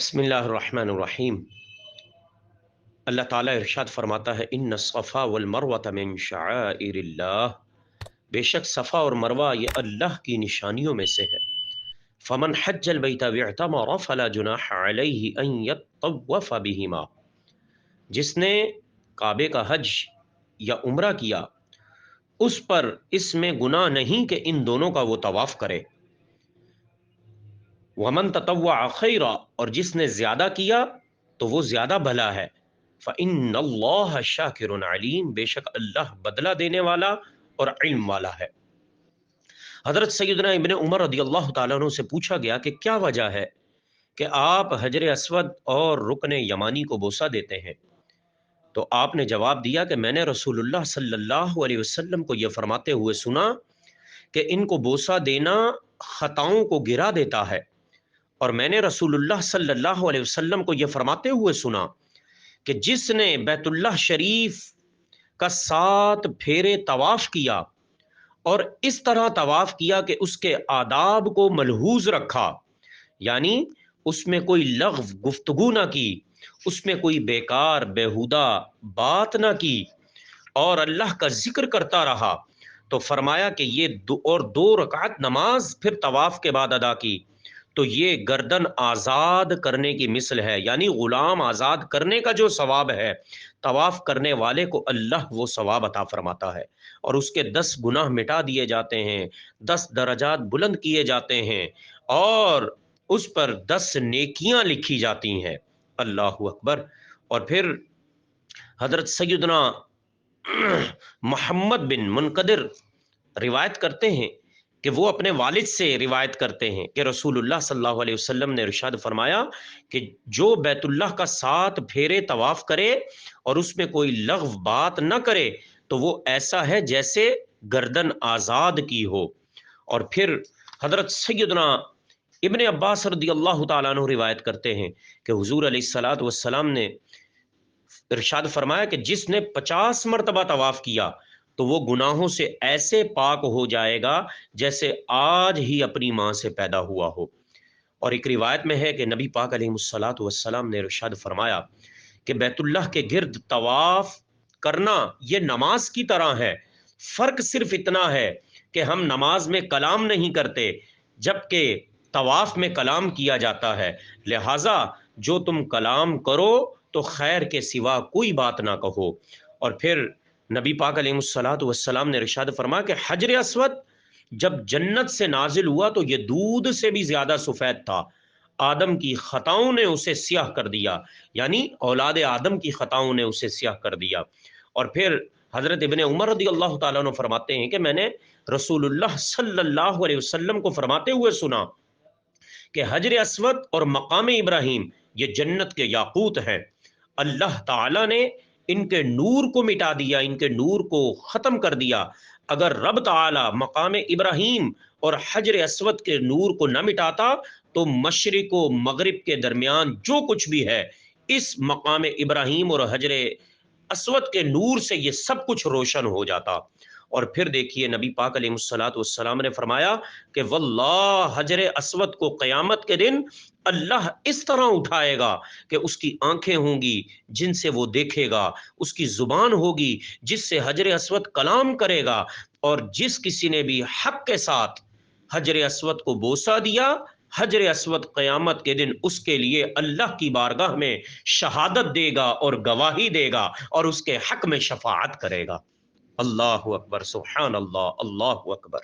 बिस्मिल्लाहिर्रहमानिर्रहीम। अल्लाह ताला इरशाद फरमाता है, इन्न सफ़ा वल मरवत मिन शआइरिल्लाह। बेशक सफ़ा और मरवा ये अल्लाह की निशानियों में से है। फ़मन हज्जल बैत वअतमर फ़ला जुनाह अलैहि अन यत्तवफ़ बिहिमा। जिसने काबे का हज या उम्रा किया, उस पर इसमें गुनाह नहीं कि इन दोनों का वो तवाफ़ करे। वमन ततव्वा खैरा, और जिसने ज्यादा किया तो वो ज्यादा भला है। फ़इन्नल्लाह शाकिरुन अलीम, बेशक अल्लाह बदला देने वाला और इल्म वाला है। हजरत सैयदना इब्ने उमर रदी अल्लाह तआला अन्हु से पूछा गया कि क्या वजह है कि आप हजर अस्वद और रुकन यमानी को बोसा देते हैं। तो आपने जवाब दिया कि मैंने रसूलुल्लाह सल्लल्लाहु अलैहि वसल्लम को यह फरमाते हुए सुना कि इनको बोसा देना खताओं को गिरा देता है, और मैंने रसूलुल्लाह सल्लल्लाहु अलैहि वसल्लम को यह फरमाते हुए सुना कि जिसने बैतुल्लाह शरीफ का 7 फेरे तवाफ किया और इस तरह तवाफ किया कि उसके आदाब को मलहूज रखा, यानी उसमें कोई लग़व गुफ्तगू ना की, उसमें कोई बेकार बेहुदा बात ना की, और अल्लाह का जिक्र करता रहा, तो फरमाया कि ये दो रकात नमाज फिर तवाफ के बाद अदा की, तो ये गर्दन आज़ाद करने की मिसल है, यानी ग़ुलाम आज़ाद करने का जो सवाब है, तवाफ़ करने वाले को अल्लाह वो सवाब अता फरमाता है, और उसके 10 गुनाह मिटा दिए जाते हैं, 10 दरजात बुलंद किए जाते हैं, और उस पर 10 नेकियां लिखी जाती हैं। अल्लाहु अकबर। और फिर हजरत सैयदना मोहम्मद बिन मुनकदिर रिवायत करते हैं कि वो अपने वालिद से रिवायत करते हैं कि रसूलुल्लाह सल्लल्लाहु अलैहि वसल्लम ने इरशाद फरमाया कि जो बैतुल्लाह का 7 फेरे तवाफ करे और उसमें कोई लग़व बात न करे, तो वो ऐसा है जैसे गर्दन आज़ाद की हो। और फिर हजरत सैयदना इब्ने अब्बास रदी अल्लाह तआला अन्हु रिवायत करते हैं कि हुजूर अलैहिस्सलातु वस्सलाम ने इरशाद फरमाया कि जिसने 50 मरतबा तवाफ किया, तो वो गुनाहों से ऐसे पाक हो जाएगा जैसे आज ही अपनी माँ से पैदा हुआ हो। और एक रिवायत में है कि नबी पाक अलैहिस्सलातु वस्सलाम ने इरशाद फरमाया कि बैतुल्लाह के गिर्द तवाफ करना ये नमाज की तरह है। फर्क सिर्फ इतना है कि हम नमाज में कलाम नहीं करते, जबकि तवाफ में कलाम किया जाता है। लिहाजा जो तुम कलाम करो तो खैर के सिवा कोई बात ना कहो। और फिर नबी पाक अलैहिस्सलातु वस्सलाम ने इरशाद फरमाया कि हजर अस्वद जब जन्नत से नाजिल हुआ तो ये दूध से भी ज्यादा सफेद था। आदम की खताओं ने उसे स्याह कर दिया, यानी औलाद आदम की खताओं ने उसे स्याह कर दिया। और फिर हजरत इब्ने उमर रदी अल्लाह तआला अन्हु फरमाते हैं कि मैंने रसूलुल्लाह सल्लल्लाहु अलैहि वसल्लम को फरमाते हुए सुना कि हजर अस्वद और मकाम इब्राहिम ये जन्नत के याकूत हैं। अल्लाह ताला ने इनके नूर को मिटा दिया, इनके नूर को ख़त्म कर दिया। अगर रब ताला मकाम इब्राहिम और हजर अस्वद के नूर को न मिटाता, तो मशरिक व मगरिब के दरमियान जो कुछ भी है, इस मकाम इब्राहिम और हजर अस्वद के नूर से ये सब कुछ रोशन हो जाता। और फिर देखिए नबी पाक अलैहिस्सलातु वस्सलाम ने फरमाया कि वल्लाह हजर अस्वद को क़यामत के दिन अल्लाह इस तरह उठाएगा कि उसकी आंखें होंगी जिनसे वो देखेगा, उसकी जुबान होगी जिससे हजर अस्वद कलाम करेगा, और जिस किसी ने भी हक के साथ हजर अस्वद को बोसा दिया, हजर अस्वद क़यामत के दिन उसके लिए अल्लाह की बारगाह में शहादत देगा और गवाही देगा और उसके हक में शफाअत करेगा। अल्लाहु अकबर, सुब्हान अल्लाह, अल्लाहु अकबर।